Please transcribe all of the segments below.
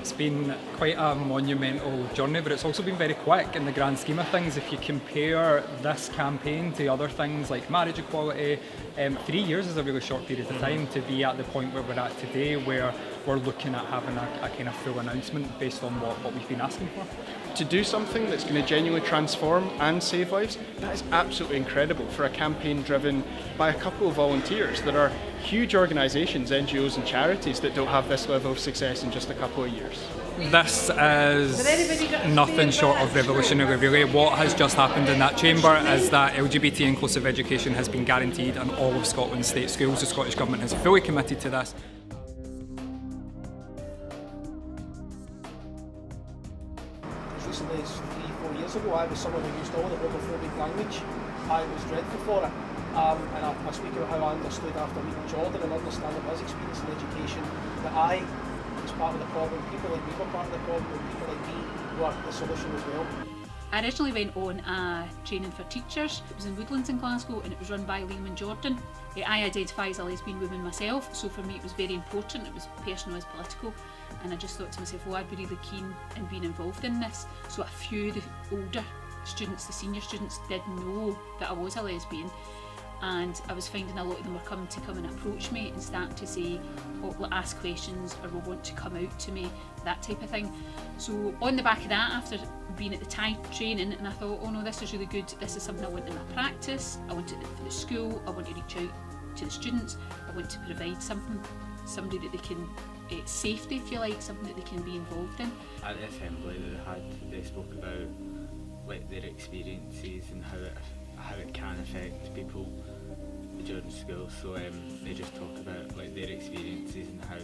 It's been quite a monumental journey, but it's also been very quick in the grand scheme of things. If you compare this campaign to other things like marriage equality, 3 years is a really short period of time to be at the point where we're at today, where we're looking at having a kind of full announcement based on what we've been asking for. To do something that's going to genuinely transform and save lives, that is absolutely incredible for a campaign driven by a couple of volunteers. There are huge organisations, NGOs and charities that don't have this level of success in just a couple of years. This is nothing short of revolutionary, really. What has just happened in that chamber is that LGBT-inclusive education has been guaranteed in all of Scotland's state schools. The Scottish Government is fully committed to this. Recently, 3-4 years ago, I was someone who used all the homophobic language. I was dreadful for it. And I speak about how I understood after meeting Jordan and understanding his experience in education that I was part of the problem. People like me were part of the problem, and people like me were the solution as well. I originally went on a training for teachers. It was in Woodlands in Glasgow and it was run by Liam and Jordan. I identify as a lesbian woman myself, so for me it was very important. It was personal as political, and I just thought to myself, well, I'd be really keen in being involved in this. So a few of the older students, the senior students, did know that I was a lesbian, and I was finding a lot of them were coming to come and approach me and start to say, will ask questions or will want to come out to me, that type of thing. So on the back of that, after being at the Thai training, and I thought, oh no, this is really good, this is something I want in my practice, I want it for the school, I want to reach out to the students, I want to provide somebody that they can, safety if you like, something that they can be involved in. At the assembly they spoke about like their experiences and how it can affect people during school, so they just talk about like their experiences and how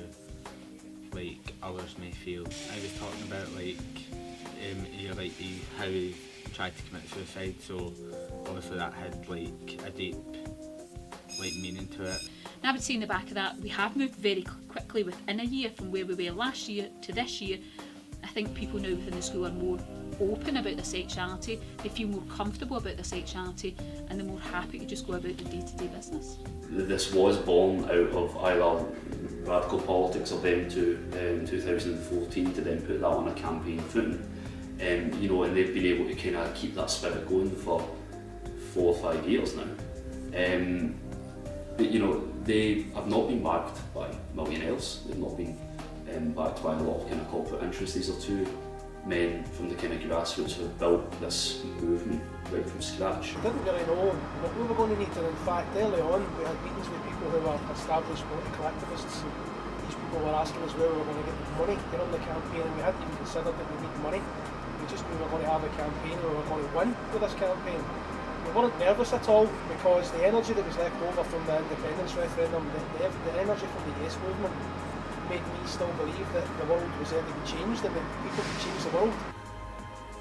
like others may feel. I was talking about how he tried to commit suicide, so obviously that had like a deep meaning to it. And I would say in the back of that, we have moved very quickly within a year from where we were last year to this year. I think people now within the school are more open about their sexuality, they feel more comfortable about their sexuality, and they're more happy to just go about their day-to-day business. This was born out of either radical politics of them in 2014 to then put that on a campaign footing. And they've been able to kind of keep that spirit going for 4 or 5 years now. But they have not been backed by millionaires, they've not been backed by a lot of kind of corporate interests. These are two men from the kind of grassroots who have built this movement right from scratch. We didn't really know what we were going to need, and in fact early on we had meetings with people who were established political activists, and these people were asking us where we were going to get the money to run the campaign, and we hadn't even considered that we need money. We just knew we were going to have a campaign, we were going to win with this campaign. We weren't nervous at all, because the energy that was left over from the independence referendum, the energy from the Yes movement, made me still believe that the world was there to be changed and that people could change the world.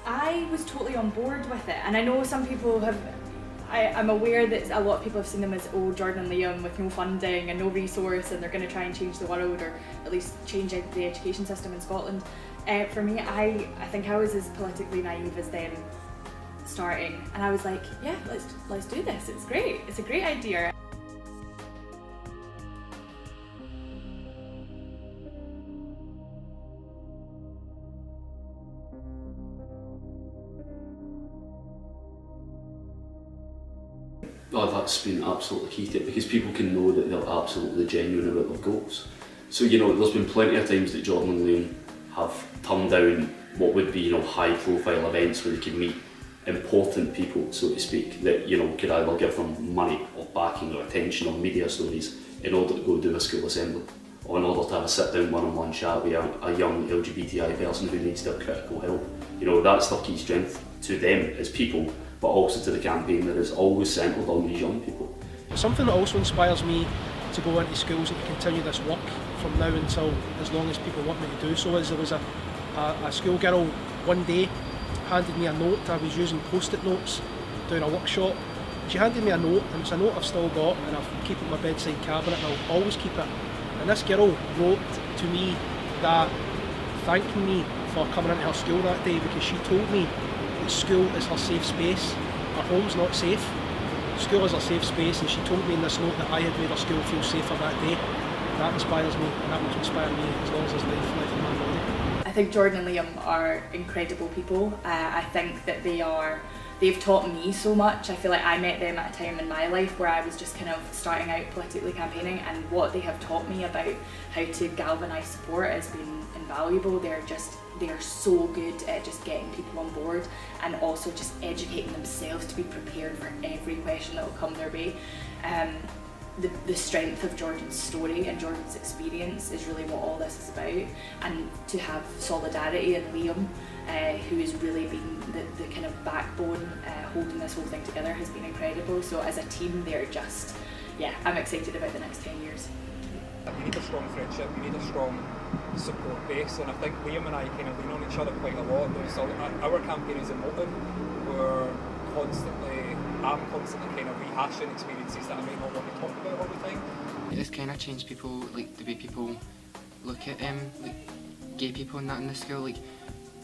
I was totally on board with it, and I know some people have, I'm aware that a lot of people have seen them as Jordan and Liam with no funding and no resource, and they're going to try and change the world, or at least change the education system in Scotland. For me, I think I was as politically naive as them starting, and I was like, yeah, let's do this, it's great, it's a great idea. Oh, that's been absolutely key to it, because people can know that they're absolutely genuine about their goals. So there's been plenty of times that Jordan and Liam have turned down what would be high profile events where they could meet important people, so to speak, that could either give them money or backing or attention or media stories in order to go do a school assembly, or in order to have a sit down one-on-one chat with a young LGBTI person who needs their critical help. That's their key strength to them as people, but also to the campaign that is always centred on these young people. Something that also inspires me to go into schools and to continue this work from now until as long as people want me to do so is there was a schoolgirl one day handed me a note. I was using post-it notes doing a workshop. She handed me a note, and it's a note I've still got, and I keep it in my bedside cabinet, and I'll always keep it. And this girl wrote to me that thanking me for coming into her school that day, because she told me that school is her safe space. Her home's not safe. School is her safe space, and she told me in this note that I had made her school feel safer that day. That inspires me, and that will inspire me as long as there's life left in my body. I think Jordan and Liam are incredible people. I think that they've taught me so much. I feel like I met them at a time in my life where I was just kind of starting out politically campaigning, and what they have taught me about how to galvanise support has been invaluable. They are so good at just getting people on board and also just educating themselves to be prepared for every question that will come their way. The strength of Jordan's story and Jordan's experience is really what all this is about, and to have solidarity in Liam, who has really been the kind of backbone holding this whole thing together, has been incredible. So as a team, they're just, I'm excited about the next 10 years. You need a strong friendship, you need a strong support base, and I think Liam and I kind of lean on each other quite a lot. Our campaign is emotive. I'm constantly kind of rehashing experiences that I might not want to talk about all the time. It's kind of changed people, like the way people look at like gay people and that in the school. Like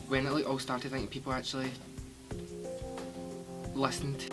when it all started, like people actually listened.